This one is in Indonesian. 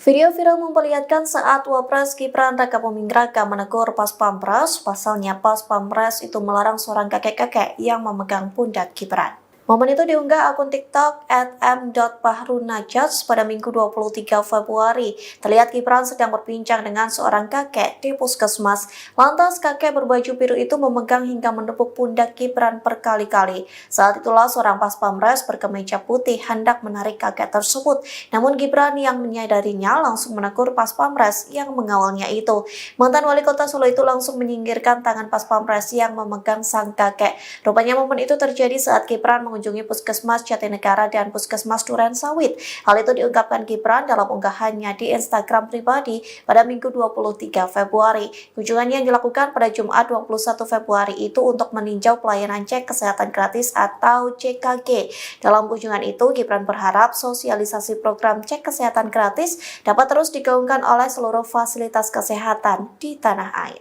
Video viral memperlihatkan saat Wapres Gibran Rakabuming Raka menegur Pas Pampres. Pasalnya Pas Pampres itu melarang seorang kakek-kakek yang memegang pundak Gibran. Momen itu diunggah akun TikTok @m.pahrunajats pada Minggu 23 Februari. Terlihat Gibran sedang berbincang dengan seorang kakek di puskesmas. Lantas kakek berbaju biru itu memegang hingga menepuk pundak Gibran berkali-kali. Saat itulah seorang Pas Pampres berkemeja putih hendak menarik kakek tersebut. Namun Gibran yang menyadarinya langsung menegur Pas Pampres yang mengawalnya itu. Mantan wali kota Solo itu langsung menyingkirkan tangan Pas Pampres yang memegang sang kakek. Rupanya momen itu terjadi saat Gibran mengunjungi Puskesmas Jatinegara dan Puskesmas Duren Sawit. Hal itu diungkapkan Gibran dalam unggahannya di Instagram pribadi pada Minggu 23 Februari. Kunjungannya yang dilakukan pada Jumat 21 Februari itu untuk meninjau pelayanan cek kesehatan gratis atau CKG. Dalam kunjungan itu, Gibran berharap sosialisasi program cek kesehatan gratis dapat terus digaungkan oleh seluruh fasilitas kesehatan di tanah air.